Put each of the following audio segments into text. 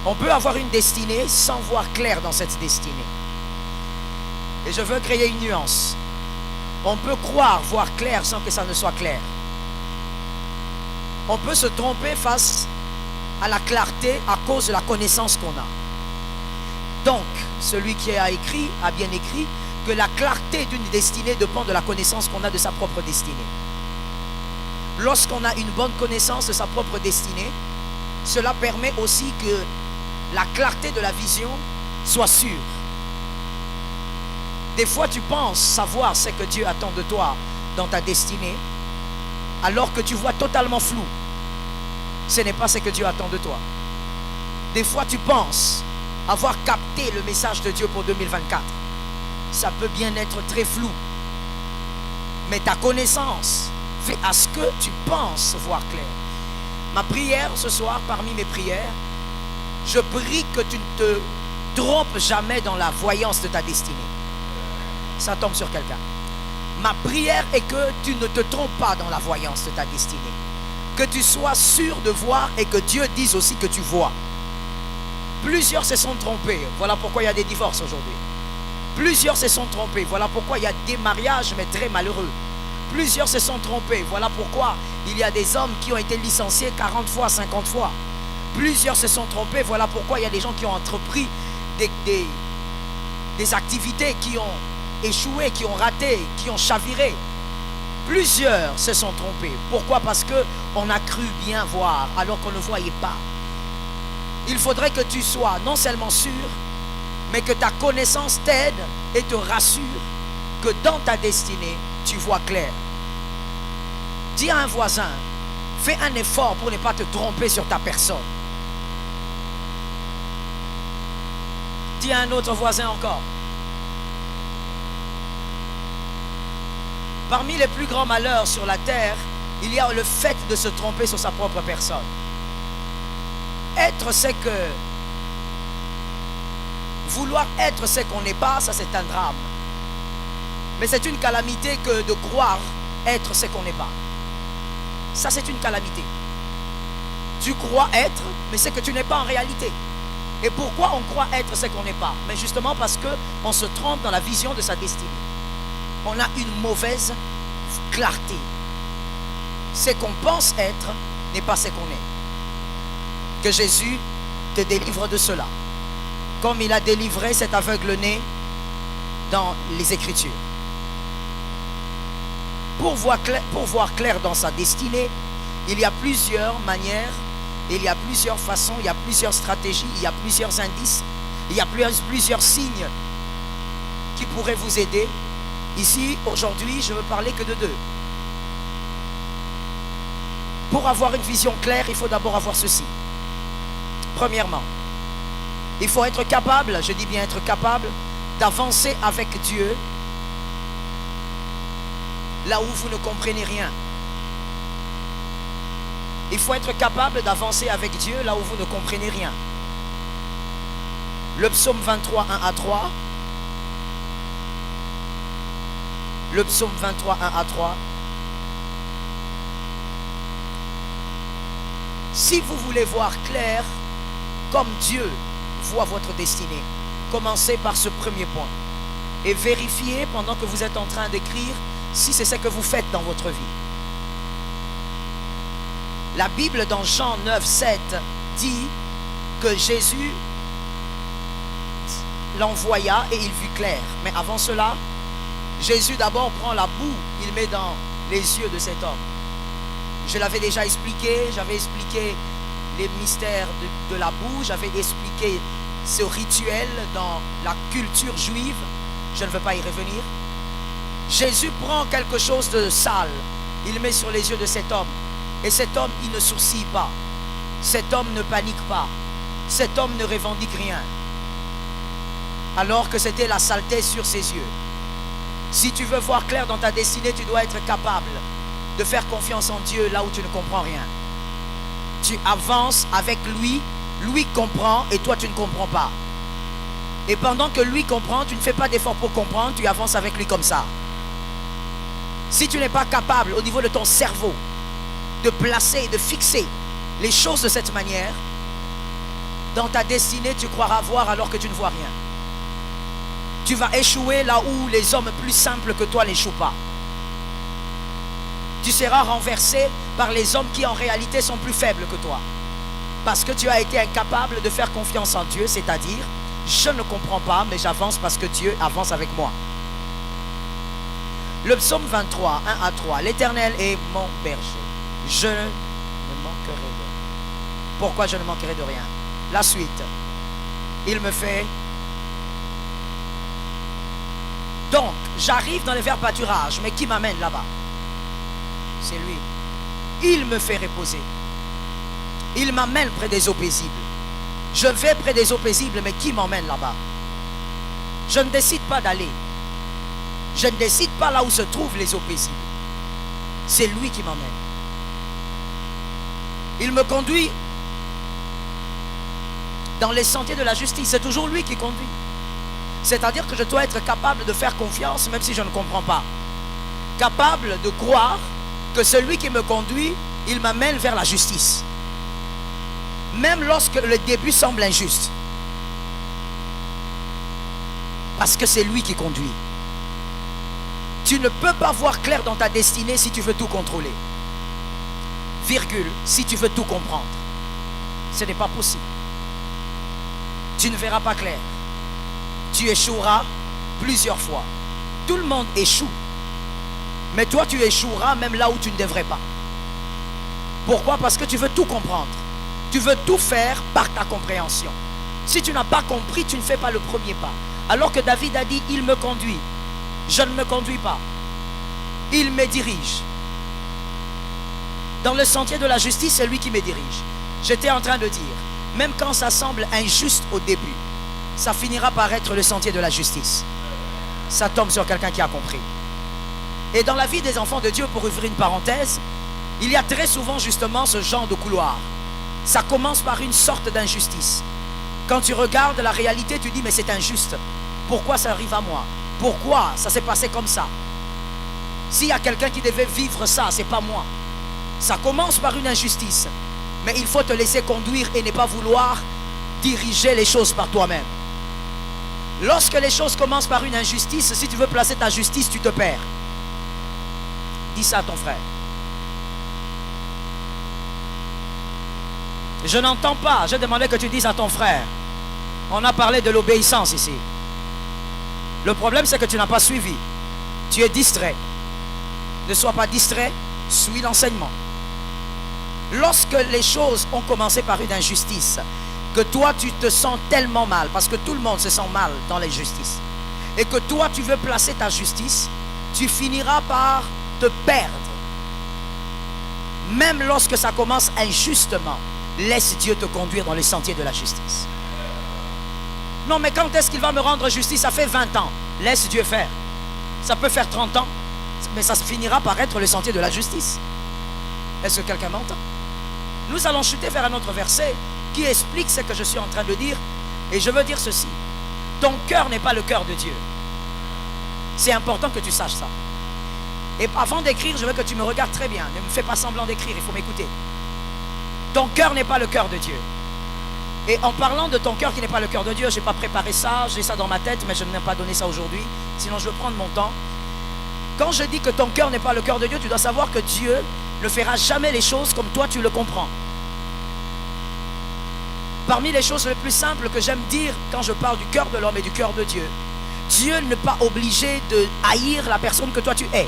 On peut avoir une destinée sans voir clair dans cette destinée. Et je veux créer une nuance. On peut croire voir clair sans que ça ne soit clair. On peut se tromper face à la clarté à cause de la connaissance qu'on a. Donc, celui qui a écrit, a bien écrit, que la clarté d'une destinée dépend de la connaissance qu'on a de sa propre destinée. Lorsqu'on a une bonne connaissance de sa propre destinée, cela permet aussi que la clarté de la vision soit sûre. Des fois, tu penses savoir ce que Dieu attend de toi dans ta destinée, alors que tu vois totalement flou. Ce n'est pas ce que Dieu attend de toi. Des fois, tu penses avoir capté le message de Dieu pour 2024. Ça peut bien être très flou. Mais ta connaissance fait à ce que tu penses voir clair. Ma prière ce soir, parmi mes prières, je prie que tu ne te trompes jamais dans la voyance de ta destinée. Ça tombe sur quelqu'un. Ma prière est que tu ne te trompes pas dans la voyance de ta destinée. Que tu sois sûr de voir et que Dieu dise aussi que tu vois. Plusieurs se sont trompés. Voilà pourquoi il y a des divorces aujourd'hui. Plusieurs se sont trompés. Voilà pourquoi il y a des mariages mais très malheureux. Plusieurs se sont trompés. Voilà pourquoi il y a des hommes qui ont été licenciés 40 fois, 50 fois. Plusieurs se sont trompés. Voilà pourquoi il y a des gens qui ont entrepris des activités qui ont échoué, qui ont raté, qui ont chaviré. Plusieurs se sont trompés. Pourquoi? Parce qu'on a cru bien voir alors qu'on ne voyait pas. Il faudrait que tu sois non seulement sûr, mais que ta connaissance t'aide et te rassure que dans ta destinée, tu vois clair. Dis à un voisin, fais un effort pour ne pas te tromper sur ta personne. Dis à un autre voisin encore. Parmi les plus grands malheurs sur la terre, il y a le fait de se tromper sur sa propre personne. Être ce que... Vouloir être ce qu'on n'est pas, ça c'est un drame. Mais c'est une calamité que de croire être ce qu'on n'est pas. Ça c'est une calamité. Tu crois être, mais c'est que tu n'es pas en réalité. Et pourquoi on croit être ce qu'on n'est pas? Mais justement parce qu'on se trompe dans la vision de sa destinée. On a une mauvaise clarté. Ce qu'on pense être n'est pas ce qu'on est. Que Jésus te délivre de cela. Comme il a délivré cet aveugle-né dans les Écritures. Pour voir clair dans sa destinée, il y a plusieurs manières, il y a plusieurs façons, il y a plusieurs stratégies, il y a plusieurs indices, il y a plusieurs signes qui pourraient vous aider. Ici, aujourd'hui, je ne veux parler que de deux. Pour avoir une vision claire, il faut d'abord avoir ceci. Premièrement, il faut être capable, je dis bien être capable, d'avancer avec Dieu là où vous ne comprenez rien. Il faut être capable d'avancer avec Dieu là où vous ne comprenez rien. Le psaume 23, 1 à 3. Le psaume 23, 1 à 3. Si vous voulez voir clair, comme Dieu voit votre destinée, commencez par ce premier point. Et vérifiez pendant que vous êtes en train d'écrire si c'est ce que vous faites dans votre vie. La Bible dans Jean 9, 7 dit que Jésus l'envoya et il vit clair. Mais avant cela, Jésus d'abord prend la boue, il met dans les yeux de cet homme. Je l'avais déjà expliqué, j'avais expliqué les mystères de la boue, j'avais expliqué ce rituel dans la culture juive, je ne veux pas y revenir. Jésus prend quelque chose de sale, il met sur les yeux de cet homme, et cet homme il ne sourcille pas, cet homme ne panique pas, cet homme ne revendique rien, alors que c'était la saleté sur ses yeux. Si tu veux voir clair dans ta destinée, tu dois être capable de faire confiance en Dieu là où tu ne comprends rien. Tu avances avec lui, lui comprend et toi tu ne comprends pas. Et pendant que lui comprend, tu ne fais pas d'effort pour comprendre, tu avances avec lui comme ça. Si tu n'es pas capable au niveau de ton cerveau de placer et de fixer les choses de cette manière, Dans ta destinée, tu croiras voir alors que tu ne vois rien. Tu vas échouer là où les hommes plus simples que toi n'échouent pas. Tu seras renversé par les hommes qui en réalité sont plus faibles que toi. Parce que tu as été incapable de faire confiance en Dieu, c'est-à-dire, je ne comprends pas, mais j'avance parce que Dieu avance avec moi. Le psaume 23, 1 à 3. L'Éternel est mon berger. Je ne manquerai de rien. Pourquoi je ne manquerai de rien? La suite. Il me fait... Donc, j'arrive dans les verts pâturages, mais qui m'amène là-bas? C'est lui. Il me fait reposer. Il m'amène près des eaux paisibles. Je vais près des eaux paisibles, mais qui m'emmène là-bas? Je ne décide pas d'aller. Je ne décide pas là où se trouvent les eaux paisibles. C'est lui qui m'emmène. Il me conduit dans les sentiers de la justice. C'est toujours lui qui conduit. C'est-à-dire que je dois être capable de faire confiance même si je ne comprends pas. Capable de croire que celui qui me conduit, il m'amène vers la justice. Même lorsque le début semble injuste. Parce que c'est lui qui conduit. Tu ne peux pas voir clair dans ta destinée si tu veux tout contrôler. Virgule, si tu veux tout comprendre. Ce n'est pas possible. Tu ne verras pas clair. Tu échoueras plusieurs fois. Tout le monde échoue. Mais toi, tu échoueras même là où tu ne devrais pas. Pourquoi? Parce que tu veux tout comprendre. Tu veux tout faire par ta compréhension. Si tu n'as pas compris, tu ne fais pas le premier pas. Alors que David a dit, il me conduit. Je ne me conduis pas. Il me dirige. Dans le sentier de la justice, c'est lui qui me dirige. J'étais en train de dire, même quand ça semble injuste au début, ça finira par être le sentier de la justice. Ça tombe sur quelqu'un qui a compris. Et dans la vie des enfants de Dieu, pour ouvrir une parenthèse, il y a très souvent justement ce genre de couloir. Ça commence par une sorte d'injustice. Quand tu regardes la réalité, tu dis mais c'est injuste. Pourquoi ça arrive à moi? Pourquoi ça s'est passé comme ça? S'il y a quelqu'un qui devait vivre ça, c'est pas moi. Ça commence par une injustice. Mais il faut te laisser conduire et ne pas vouloir diriger les choses par toi-même. Lorsque les choses commencent par une injustice, si tu veux placer ta justice, tu te perds. Dis ça à ton frère. Je n'entends pas. Je demandais que tu dises à ton frère. On a parlé de l'obéissance ici. Le problème, c'est que tu n'as pas suivi. Tu es distrait. Ne sois pas distrait. Suis l'enseignement. Lorsque les choses ont commencé par une injustice, que toi, tu te sens tellement mal, parce que tout le monde se sent mal dans l'injustice, et que toi, tu veux placer ta justice, tu finiras par te perdre. Même lorsque ça commence injustement, laisse Dieu te conduire dans les sentiers de la justice. Non, mais quand est-ce qu'il va me rendre justice? Ça fait 20 ans. Laisse Dieu faire. Ça peut faire 30 ans, mais ça finira par être le sentier de la justice. Est-ce que quelqu'un m'entend? Nous allons chuter vers un autre verset qui explique ce que je suis en train de dire. Et je veux dire ceci. Ton cœur n'est pas le cœur de Dieu. C'est important que tu saches ça. Et avant d'écrire, je veux que tu me regardes très bien. Ne me fais pas semblant d'écrire, il faut m'écouter. Ton cœur n'est pas le cœur de Dieu. Et en parlant de ton cœur qui n'est pas le cœur de Dieu, je n'ai pas préparé ça, j'ai ça dans ma tête, mais je ne n'ai pas donné ça aujourd'hui. Sinon, je veux prendre mon temps. Quand je dis que ton cœur n'est pas le cœur de Dieu, tu dois savoir que Dieu ne fera jamais les choses comme toi tu le comprends. Parmi les choses les plus simples que j'aime dire quand je parle du cœur de l'homme et du cœur de Dieu, Dieu n'est pas obligé de haïr la personne que toi tu es.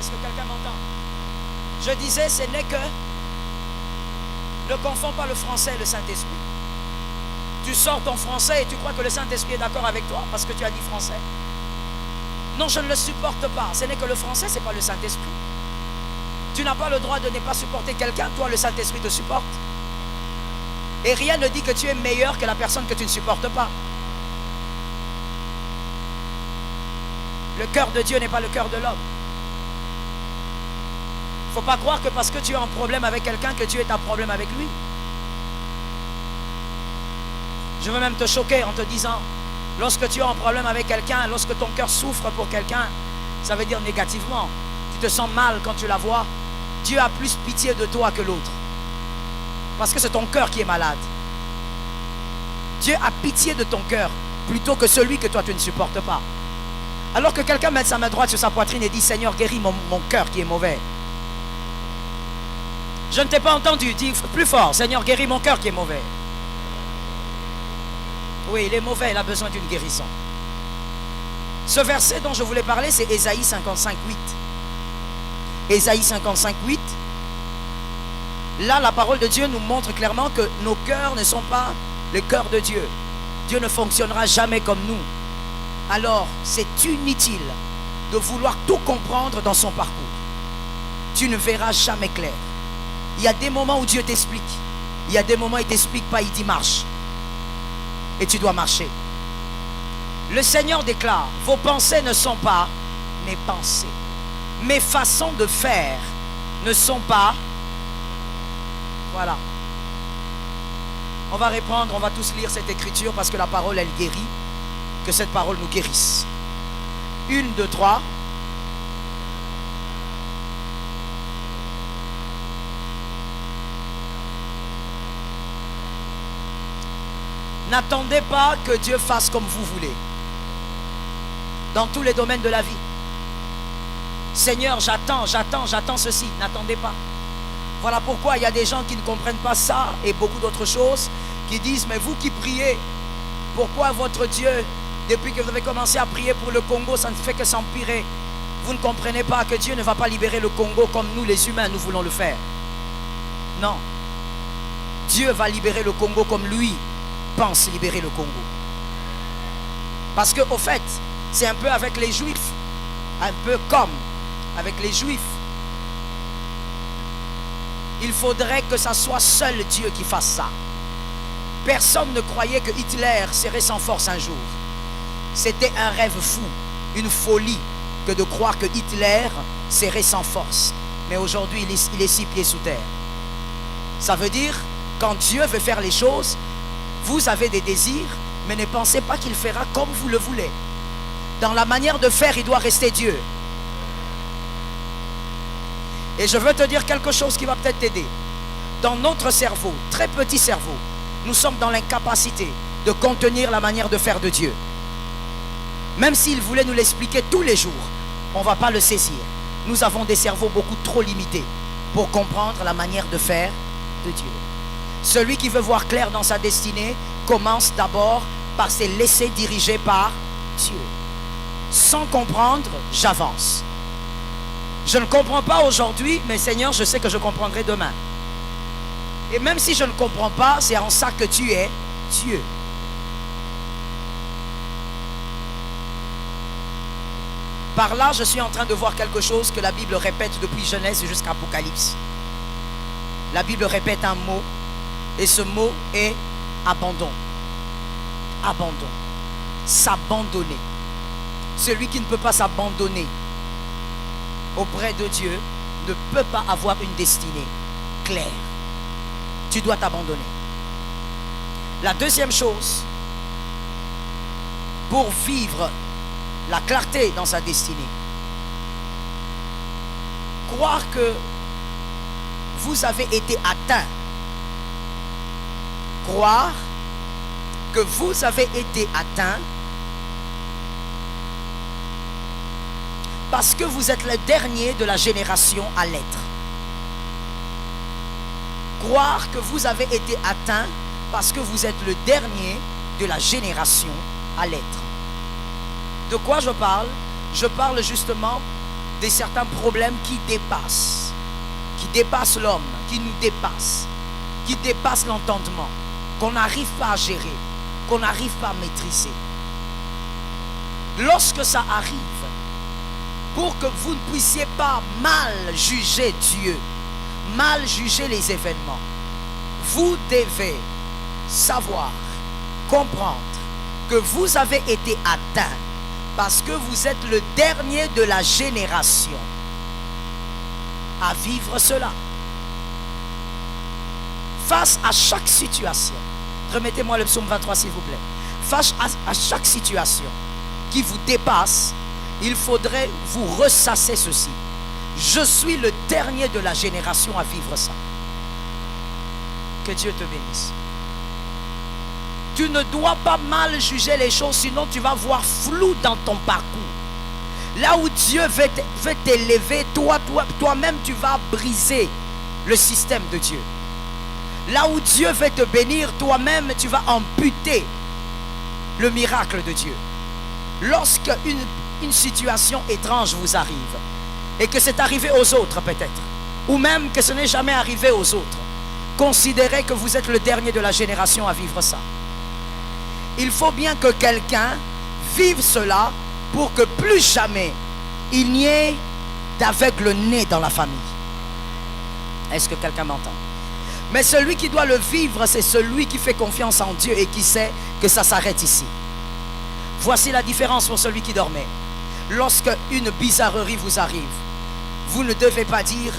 Est-ce que quelqu'un m'entend? Je disais, ce n'est que... Ne confonds pas le français et le Saint-Esprit. Tu sors ton français et tu crois que le Saint-Esprit est d'accord avec toi parce que tu as dit français. Non, je ne le supporte pas. Ce n'est que le français, ce n'est pas le Saint-Esprit. Tu n'as pas le droit de ne pas supporter quelqu'un. Toi, le Saint-Esprit te supporte. Et rien ne dit que tu es meilleur que la personne que tu ne supportes pas. Le cœur de Dieu n'est pas le cœur de l'homme. Il ne faut pas croire que parce que tu as un problème avec quelqu'un, que Dieu est un problème avec lui. Je veux même te choquer en te disant, lorsque tu as un problème avec quelqu'un, lorsque ton cœur souffre pour quelqu'un, ça veut dire négativement. Tu te sens mal quand tu la vois. Dieu a plus pitié de toi que l'autre. Parce que c'est ton cœur qui est malade. Dieu a pitié de ton cœur plutôt que celui que toi tu ne supportes pas. Alors que quelqu'un mette sa main droite sur sa poitrine et dit, Seigneur, guéris mon cœur qui est mauvais. Je ne t'ai pas entendu. Dis plus fort, Seigneur, guéris mon cœur qui est mauvais. Oui, il est mauvais, il a besoin d'une guérison. Ce verset dont je voulais parler, c'est Ésaïe 55, 8. Ésaïe 55, 8. Là, la parole de Dieu nous montre clairement que nos cœurs ne sont pas les cœurs de Dieu. Dieu ne fonctionnera jamais comme nous. Alors, c'est inutile de vouloir tout comprendre dans son parcours. Tu ne verras jamais clair. Il y a des moments où Dieu t'explique. Il y a des moments où il ne t'explique pas, il dit marche. Et tu dois marcher. Le Seigneur déclare, vos pensées ne sont pas mes pensées. Mes façons de faire ne sont pas... Voilà. On va reprendre, on va tous lire cette écriture parce que la parole, elle guérit. Que cette parole nous guérisse. 1, 2, 3. N'attendez pas que Dieu fasse comme vous voulez. Dans tous les domaines de la vie. Seigneur, j'attends ceci. N'attendez pas. Voilà pourquoi il y a des gens qui ne comprennent pas ça et beaucoup d'autres choses, qui disent, mais vous qui priez, pourquoi votre Dieu, depuis que vous avez commencé à prier pour le Congo, ça ne fait que s'empirer? Vous ne comprenez pas que Dieu ne va pas libérer le Congo comme nous les humains, nous voulons le faire. Non. Dieu va libérer le Congo comme lui pense libérer le Congo. Parce que au fait, c'est un peu avec les Juifs, un peu comme avec les Juifs. Il faudrait que ça soit seul Dieu qui fasse ça. Personne ne croyait que Hitler serait sans force un jour. C'était un rêve fou, une folie que de croire que Hitler serait sans force. Mais aujourd'hui, il est 6 pieds sous terre. Ça veut dire, quand Dieu veut faire les choses, vous avez des désirs, mais ne pensez pas qu'il fera comme vous le voulez. Dans la manière de faire, il doit rester Dieu. Et je veux te dire quelque chose qui va peut-être t'aider. Dans notre cerveau, très petit cerveau, nous sommes dans l'incapacité de contenir la manière de faire de Dieu. Même s'il voulait nous l'expliquer tous les jours, on ne va pas le saisir. Nous avons des cerveaux beaucoup trop limités pour comprendre la manière de faire de Dieu. Celui qui veut voir clair dans sa destinée commence d'abord par se laisser diriger par Dieu. Sans comprendre, j'avance. Je ne comprends pas aujourd'hui, mais Seigneur, je sais que je comprendrai demain. Et même si je ne comprends pas, c'est en ça que tu es Dieu. Par là, je suis en train de voir quelque chose que la Bible répète depuis Genèse jusqu'à Apocalypse. La Bible répète un mot, et ce mot est abandon. Abandon. S'abandonner. Celui qui ne peut pas s'abandonner auprès de Dieu ne peut pas avoir une destinée claire. Tu dois t'abandonner. La deuxième chose, pour vivre la clarté dans sa destinée, croire que vous avez été atteint, croire que vous avez été atteint parce que vous êtes le dernier de la génération à l'être. Croire que vous avez été atteint parce que vous êtes le dernier de la génération à l'être. De quoi je parle? Je parle justement de certains problèmes qui dépassent l'homme, qui nous dépassent, qui dépassent l'entendement, qu'on n'arrive pas à gérer, qu'on n'arrive pas à maîtriser. Lorsque ça arrive, pour que vous ne puissiez pas mal juger Dieu, mal juger les événements, vous devez savoir, comprendre que vous avez été atteint parce que vous êtes le dernier de la génération à vivre cela. Face à chaque situation, remettez-moi le psaume 23 s'il vous plaît. Face à chaque situation qui vous dépasse, il faudrait vous ressasser ceci. Je suis le dernier de la génération à vivre ça. Que Dieu te bénisse. Tu ne dois pas mal juger les choses, sinon tu vas voir flou dans ton parcours. Là où Dieu veut t'élever, toi-même tu vas briser le système de Dieu. Là où Dieu veut te bénir, toi-même tu vas amputer le miracle de Dieu. Lorsque une situation étrange vous arrive, et que c'est arrivé aux autres peut-être, ou même que ce n'est jamais arrivé aux autres, considérez que vous êtes le dernier de la génération à vivre ça. Il faut bien que quelqu'un vive cela pour que plus jamais il n'y ait d'aveugle-né dans la famille. Est-ce que quelqu'un m'entend? Mais celui qui doit le vivre, c'est celui qui fait confiance en Dieu et qui sait que ça s'arrête ici. Voici la différence pour celui qui dormait. Lorsque une bizarrerie vous arrive, vous ne devez pas dire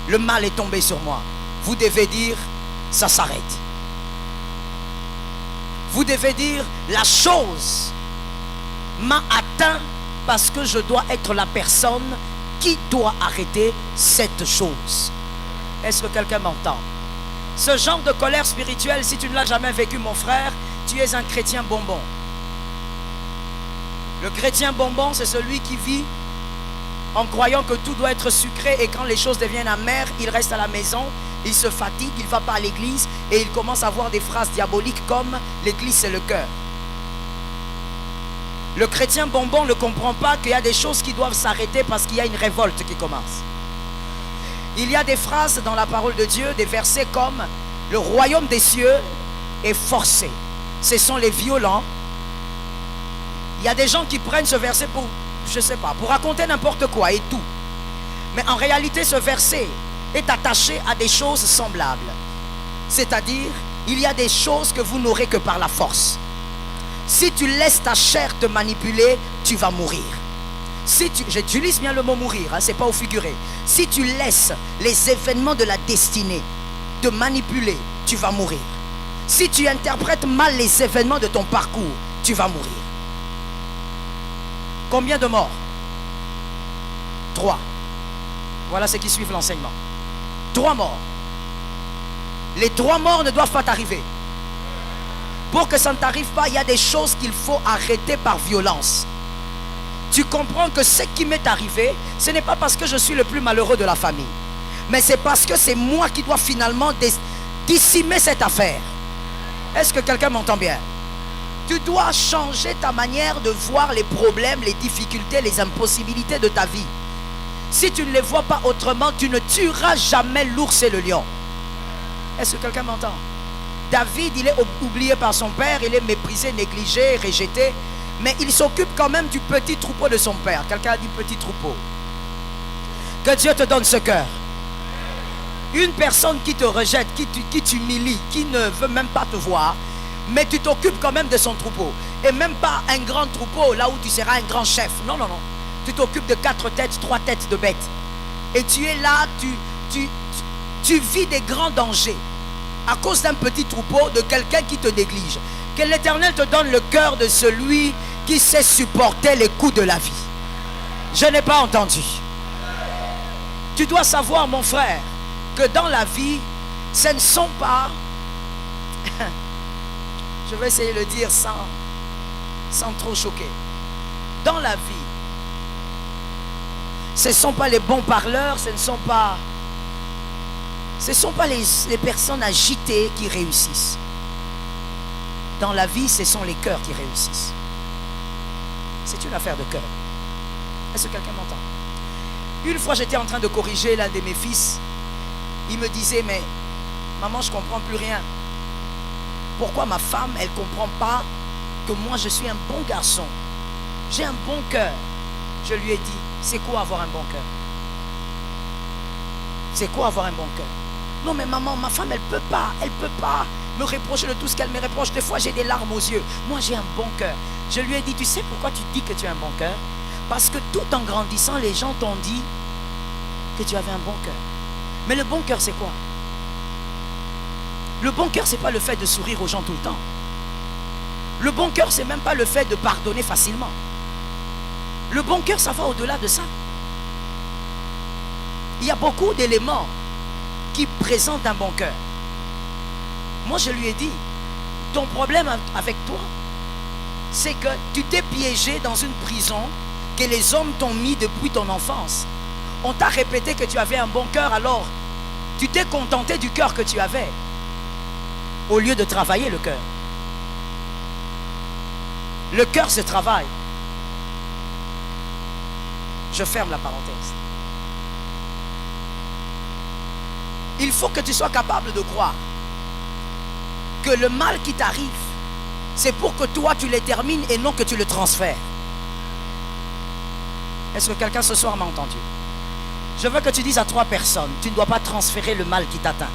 le mal est tombé sur moi. Vous devez dire ça s'arrête. Vous devez dire la chose m'a atteint parce que je dois être la personne qui doit arrêter cette chose. Est-ce que quelqu'un m'entend? Ce genre de colère spirituelle, si tu ne l'as jamais vécu, mon frère, tu es un chrétien bonbon. Le chrétien bonbon, c'est celui qui vit en croyant que tout doit être sucré, et quand les choses deviennent amères, il reste à la maison, il se fatigue, il ne va pas à l'église et il commence à avoir des phrases diaboliques comme l'église c'est le cœur. Le chrétien bonbon ne comprend pas qu'il y a des choses qui doivent s'arrêter parce qu'il y a une révolte qui commence. Il y a des phrases dans la parole de Dieu, des versets comme le royaume des cieux est forcé. Ce sont les violents. Il y a des gens qui prennent ce verset pour, je ne sais pas, pour raconter n'importe quoi et tout. Mais en réalité, ce verset est attaché à des choses semblables. C'est-à-dire, il y a des choses que vous n'aurez que par la force. Si tu laisses ta chair te manipuler, tu vas mourir. Si j'utilise bien le mot mourir, hein, c'est pas au figuré. Si tu laisses les événements de la destinée te manipuler, tu vas mourir. Si tu interprètes mal les événements de ton parcours, tu vas mourir. Combien de morts? 3. Voilà ceux qui suivent l'enseignement. 3 morts. Les 3 morts ne doivent pas t'arriver. Pour que ça ne t'arrive pas, il y a des choses qu'il faut arrêter par violence. Tu comprends que ce qui m'est arrivé, ce n'est pas parce que je suis le plus malheureux de la famille, mais c'est parce que c'est moi qui dois finalement décimer cette affaire. Est-ce que quelqu'un m'entend bien? Tu dois changer ta manière de voir les problèmes, les difficultés, les impossibilités de ta vie. Si tu ne les vois pas autrement, tu ne tueras jamais l'ours et le lion. Est-ce que quelqu'un m'entend? David, il est oublié par son père, il est méprisé, négligé, rejeté, mais il s'occupe quand même du petit troupeau de son père. Quelqu'un a dit petit troupeau. Que Dieu te donne ce cœur. Une personne qui te rejette, qui t'humilie, qui ne veut même pas te voir, mais tu t'occupes quand même de son troupeau. Et même pas un grand troupeau, là où tu seras un grand chef. Non, non, non. Tu t'occupes de 4 têtes, 3 têtes de bêtes. Et tu es là, tu vis des grands dangers à cause d'un petit troupeau, de quelqu'un qui te néglige. Que l'Éternel te donne le cœur de celui qui sait supporter les coups de la vie. Je n'ai pas entendu. Tu dois savoir, mon frère, que dans la vie, ce ne sont pas... Je vais essayer de le dire sans trop choquer. Dans la vie, ce ne sont pas les bons parleurs, ce ne sont pas les personnes agitées qui réussissent. Dans la vie, ce sont les cœurs qui réussissent. C'est une affaire de cœur. Est-ce que quelqu'un m'entend? Une fois, j'étais en train de corriger l'un de mes fils. Il me disait, mais maman, je ne comprends plus rien. Pourquoi ma femme, elle ne comprend pas que moi, je suis un bon garçon? J'ai un bon cœur. Je lui ai dit, c'est quoi avoir un bon cœur? C'est quoi avoir un bon cœur? Non mais maman, ma femme, elle peut pas me reprocher de tout ce qu'elle me reproche. Des fois, j'ai des larmes aux yeux. Moi, j'ai un bon cœur. Je lui ai dit, tu sais pourquoi tu dis que tu as un bon cœur? Parce que tout en grandissant, les gens t'ont dit que tu avais un bon cœur. Mais le bon cœur, c'est quoi? Le bon cœur, c'est pas le fait de sourire aux gens tout le temps. Le bon cœur, c'est même pas le fait de pardonner facilement. Le bon cœur, ça va au-delà de ça. Il y a beaucoup d'éléments qui présentent un bon cœur. Moi, je lui ai dit, ton problème avec toi, c'est que tu t'es piégé dans une prison que les hommes t'ont mis depuis ton enfance. On t'a répété que tu avais un bon cœur, alors tu t'es contenté du cœur que tu avais, au lieu de travailler le cœur. Le cœur se travaille. Je ferme la parenthèse. Il faut que tu sois capable de croire que le mal qui t'arrive, c'est pour que toi tu l'étermines et non que tu le transfères. Est-ce que quelqu'un ce soir m'a entendu? Je veux que tu dises à 3 personnes, tu ne dois pas transférer le mal qui t'atteint.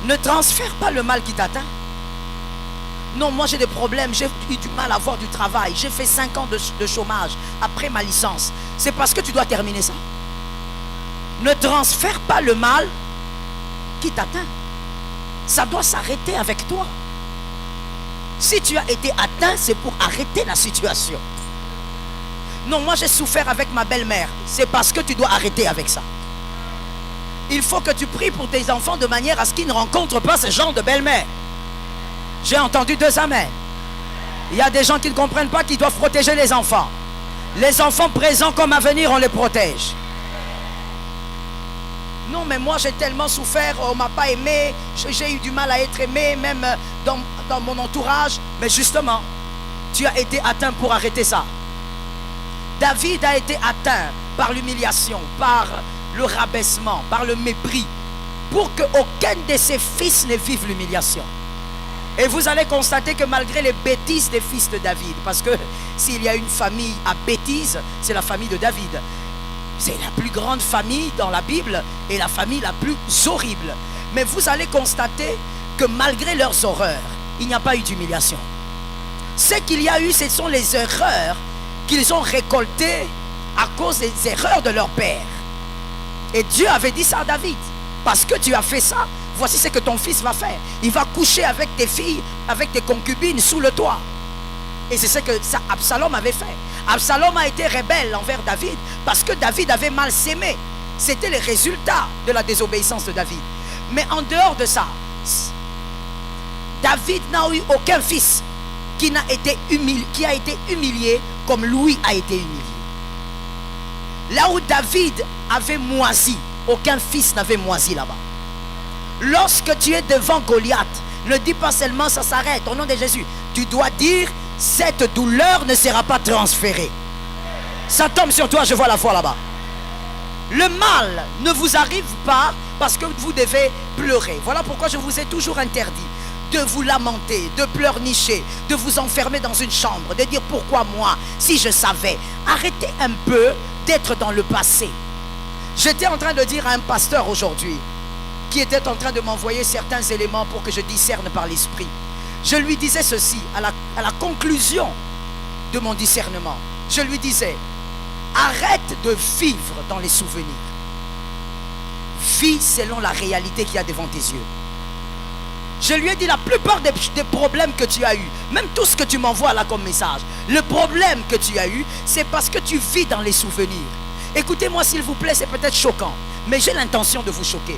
Ne transfère pas le mal qui t'atteint. Non, moi j'ai des problèmes, j'ai eu du mal à avoir du travail, j'ai fait 5 ans de chômage après ma licence. C'est parce que tu dois terminer ça. Ne transfère pas le mal qui t'atteint. Ça doit s'arrêter avec toi. Si tu as été atteint, c'est pour arrêter la situation. Non, moi j'ai souffert avec ma belle-mère. C'est parce que tu dois arrêter avec ça. Il faut que tu pries pour tes enfants de manière à ce qu'ils ne rencontrent pas ce genre de belle-mère. J'ai entendu 2 amens. Il y a des gens qui ne comprennent pas qu'ils doivent protéger les enfants. Les enfants présents comme à venir, on les protège. Non, mais moi j'ai tellement souffert, on ne m'a pas aimé, j'ai eu du mal à être aimé, même dans mon entourage. Mais justement, tu as été atteint pour arrêter ça. David a été atteint par l'humiliation, par le rabaissement, par le mépris, pour qu'aucun de ses fils ne vive l'humiliation. Et vous allez constater que malgré les bêtises des fils de David, parce que s'il y a une famille à bêtises, c'est la famille de David. C'est la plus grande famille dans la Bible et la famille la plus horrible. Mais vous allez constater que malgré leurs horreurs, il n'y a pas eu d'humiliation. Ce qu'il y a eu, ce sont les erreurs qu'ils ont récoltées à cause des erreurs de leur père. Et Dieu avait dit ça à David. Parce que tu as fait ça, voici ce que ton fils va faire. Il va coucher avec tes filles, avec tes concubines sous le toit. Et c'est ce que Absalom avait fait. Absalom a été rebelle envers David parce que David avait mal s'aimé. C'était le résultat de la désobéissance de David. Mais en dehors de ça, David n'a eu aucun fils qui a été humilié comme lui a été humilié. Là où David avait moisi, aucun fils n'avait moisi là-bas. Lorsque tu es devant Goliath, ne dis pas seulement ça s'arrête au nom de Jésus. Tu dois dire, cette douleur ne sera pas transférée. Ça tombe sur toi, je vois la foi là-bas. Le mal ne vous arrive pas parce que vous devez pleurer. Voilà pourquoi je vous ai toujours interdit de vous lamenter, de pleurnicher, de vous enfermer dans une chambre, de dire pourquoi moi, si je savais. Arrêtez un peu d'être dans le passé. J'étais en train de dire à un pasteur aujourd'hui qui était en train de m'envoyer certains éléments pour que je discerne par l'esprit. Je lui disais ceci à la conclusion de mon discernement. Je lui disais, arrête de vivre dans les souvenirs. Vis selon la réalité qu'il y a devant tes yeux. Je lui ai dit la plupart des problèmes que tu as eu, même tout ce que tu m'envoies là comme message, le problème que tu as eu, c'est parce que tu vis dans les souvenirs. Écoutez-moi s'il vous plaît, c'est peut-être choquant, mais j'ai l'intention de vous choquer.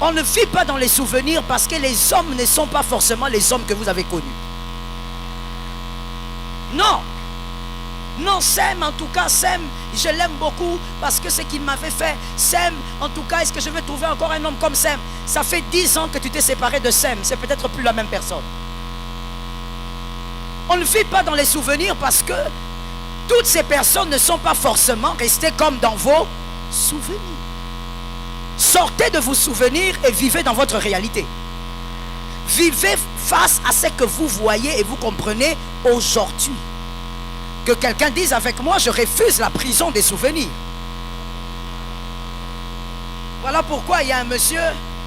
On ne vit pas dans les souvenirs parce que les hommes ne sont pas forcément les hommes que vous avez connus. Non. Non, Sem, en tout cas, Sem, je l'aime beaucoup parce que ce qu'il m'avait fait, Sem, en tout cas, est-ce que je vais trouver encore un homme comme Sem? Ça fait 10 ans que tu t'es séparé de Sem, c'est peut-être plus la même personne. On ne vit pas dans les souvenirs parce que toutes ces personnes ne sont pas forcément restées comme dans vos souvenirs. Sortez de vos souvenirs et vivez dans votre réalité. Vivez face à ce que vous voyez et vous comprenez aujourd'hui. Que quelqu'un dise avec moi, je refuse la prison des souvenirs. Voilà pourquoi il y a un monsieur,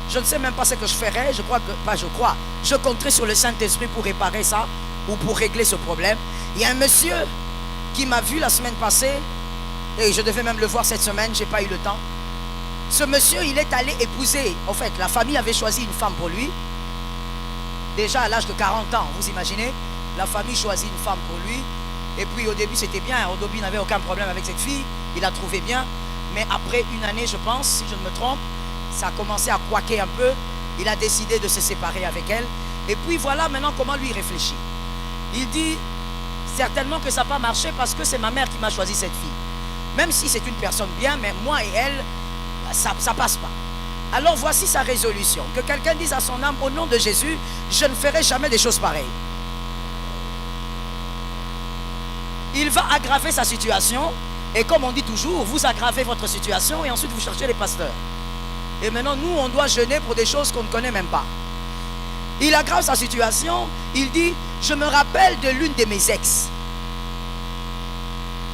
je ne sais même pas ce que je ferais, je compterai sur le Saint-Esprit pour réparer ça ou pour régler ce problème. Il y a un monsieur qui m'a vu la semaine passée et je devais même le voir cette semaine, je n'ai pas eu le temps. Ce monsieur, il est allé épouser, en fait, la famille avait choisi une femme pour lui. Déjà à l'âge de 40 ans, vous imaginez, la famille choisit une femme pour lui. Et puis au début c'était bien, au début il n'avait aucun problème avec cette fille, il la trouvait bien. Mais après une année, je pense, si je ne me trompe, ça a commencé à couaquer un peu. Il a décidé de se séparer avec elle. Et puis voilà maintenant comment lui réfléchit. Il dit, certainement que ça n'a pas marché parce que c'est ma mère qui m'a choisi cette fille. Même si c'est une personne bien, mais moi et elle, ça ne passe pas. Alors voici sa résolution. Que quelqu'un dise à son âme, au nom de Jésus, je ne ferai jamais des choses pareilles. Il va aggraver sa situation. Et comme on dit toujours, vous aggravez votre situation et ensuite vous cherchez les pasteurs. Et maintenant, nous, on doit jeûner pour des choses qu'on ne connaît même pas. Il aggrave sa situation. Il dit, je me rappelle de l'une de mes ex.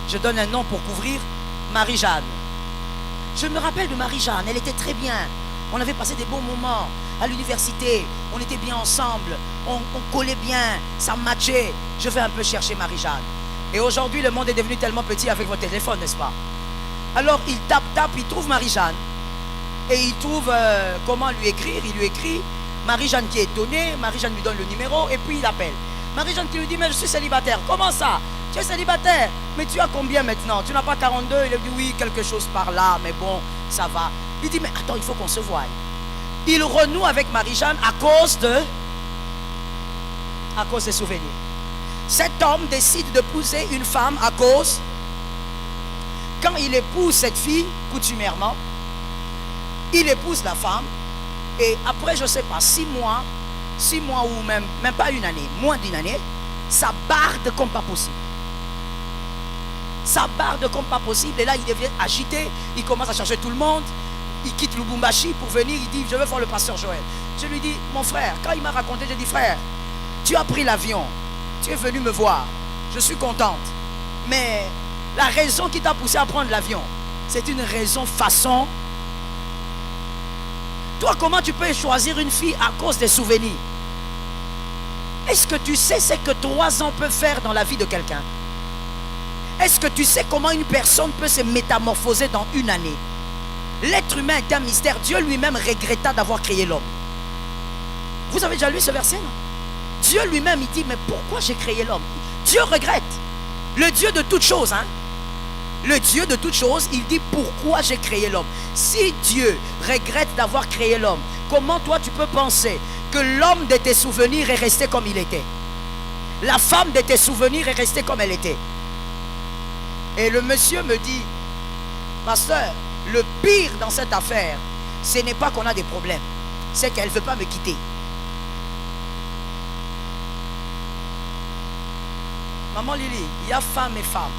Je donne un nom pour couvrir, Marie-Jeanne. Je me rappelle de Marie-Jeanne, elle était très bien. On avait passé des bons moments à l'université. On était bien ensemble. On collait bien, ça matchait. Je vais un peu chercher Marie-Jeanne. Et aujourd'hui, le monde est devenu tellement petit avec votre téléphone, n'est-ce pas? Alors, il tape, il trouve Marie-Jeanne. Et il trouve comment lui écrire. Il lui écrit, Marie-Jeanne qui est étonnée. Marie-Jeanne lui donne le numéro et puis il appelle. Marie-Jeanne qui lui dit, mais je suis célibataire. Comment ça? Tu es célibataire? Mais tu as combien maintenant? Tu n'as pas 42? Il a dit, oui, quelque chose par là, mais bon, ça va. Il dit, mais attends, il faut qu'on se voie. Il renoue avec Marie-Jeanne à cause des souvenirs. Cet homme décide d'épouser une femme à cause, quand il épouse cette fille, coutumièrement, il épouse la femme, et après, je ne sais pas, 6 mois ou même pas une année, moins d'une année, ça barde comme pas possible. Ça barde comme pas possible, et là, il devient agité, il commence à chercher tout le monde, il quitte Lubumbashi pour venir, il dit, je veux voir le pasteur Joël. Je lui dis, mon frère, quand il m'a raconté, j'ai dit, frère, tu as pris l'avion, tu es venu me voir, je suis contente. Mais la raison qui t'a poussé à prendre l'avion, c'est une raison façon. Toi, comment tu peux choisir une fille à cause des souvenirs? Est-ce que tu sais ce que 3 ans peuvent faire dans la vie de quelqu'un? Est-ce que tu sais comment une personne peut se métamorphoser dans une année? L'être humain est un mystère. Dieu lui-même regretta d'avoir créé l'homme. Vous avez déjà lu ce verset, non? Dieu lui-même, il dit, mais pourquoi j'ai créé l'homme? Dieu regrette. Le Dieu de toutes choses, hein? Le Dieu de toutes choses, il dit, pourquoi j'ai créé l'homme? Si Dieu regrette d'avoir créé l'homme, comment toi tu peux penser que l'homme de tes souvenirs est resté comme il était? La femme de tes souvenirs est restée comme elle était. Et le monsieur me dit, pasteur, le pire dans cette affaire, ce n'est pas qu'on a des problèmes, c'est qu'elle ne veut pas me quitter. Maman Lily, il y a femme et femme.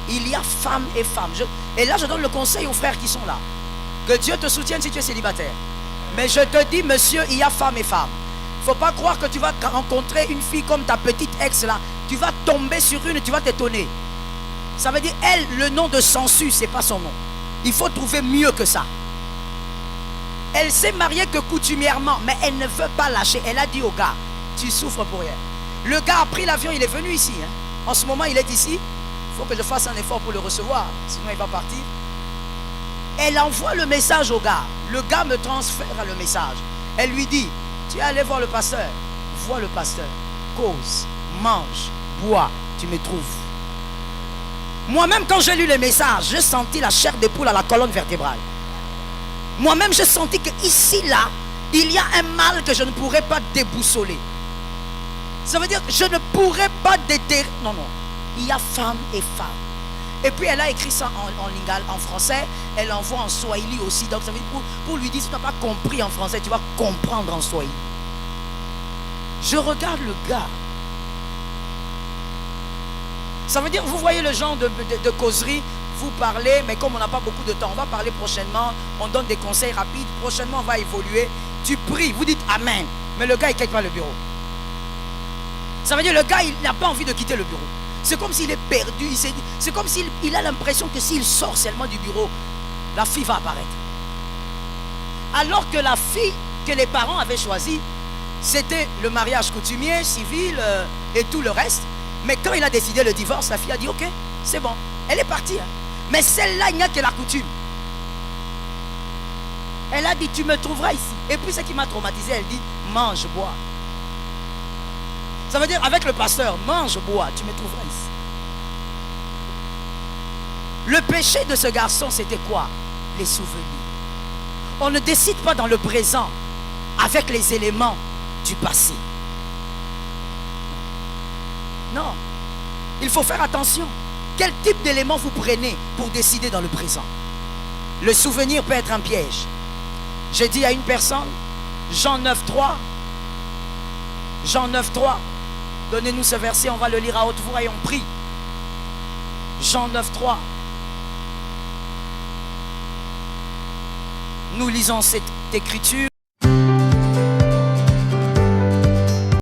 Il y a femme et femme. Et là, je donne le conseil aux frères qui sont là. Que Dieu te soutienne si tu es célibataire. Mais je te dis, monsieur, il y a femme et femme. Il ne faut pas croire que tu vas rencontrer une fille comme ta petite ex là. Tu vas tomber sur une et tu vas t'étonner. Ça veut dire, elle, le nom de Sansu, ce n'est pas son nom. Il faut trouver mieux que ça. Elle s'est mariée que coutumièrement, mais elle ne veut pas lâcher. Elle a dit au gars, tu souffres pour rien. Le gars a pris l'avion, il est venu ici. Hein. En ce moment, il est ici. Il faut que je fasse un effort pour le recevoir. Sinon, il va partir. Elle envoie le message au gars. Le gars me transfère le message. Elle lui dit, tu es allé voir le pasteur. Vois le pasteur. Cause, mange, bois, tu me trouves. Moi-même, quand j'ai lu le message, j'ai senti la chair de poule à la colonne vertébrale. Moi-même, j'ai senti que ici, là, il y a un mal que je ne pourrais pas déboussoler. Ça veut dire que je ne pourrais pas déterrer. Non, non. Il y a femme et femme. Et puis elle a écrit ça en lingala, en français. Elle envoie en swahili aussi. Donc ça veut dire pour lui dire, si tu n'as pas compris en français, tu vas comprendre en swahili. Je regarde le gars. Ça veut dire, vous voyez le genre de causerie, vous parlez, mais comme on n'a pas beaucoup de temps, on va parler prochainement, on donne des conseils rapides, prochainement on va évoluer. Tu pries, vous dites Amen, mais le gars il ne quitte pas le bureau. Ça veut dire le gars il n'a pas envie de quitter le bureau. C'est comme s'il est perdu, c'est comme s'il a l'impression que s'il sort seulement du bureau, la fille va apparaître. Alors que la fille que les parents avaient choisie, c'était le mariage coutumier, civil et tout le reste. Mais quand il a décidé le divorce, la fille a dit ok, c'est bon, elle est partie. Hein. Mais celle-là, il n'y a que la coutume. Elle a dit tu me trouveras ici. Et puis ce qui m'a traumatisé, elle dit mange, bois. Ça veut dire avec le pasteur, mange, bois, tu me trouveras ici. Le péché de ce garçon, c'était quoi? Les souvenirs. On ne décide pas dans le présent avec les éléments du passé. Non. Il faut faire attention. Quel type d'éléments vous prenez pour décider dans le présent? Le souvenir peut être un piège. J'ai dit à une personne, Jean 9,3. Jean 9,3. Donnez-nous ce verset, on va le lire à haute voix et on prie. Jean 9,3. Nous lisons cette écriture.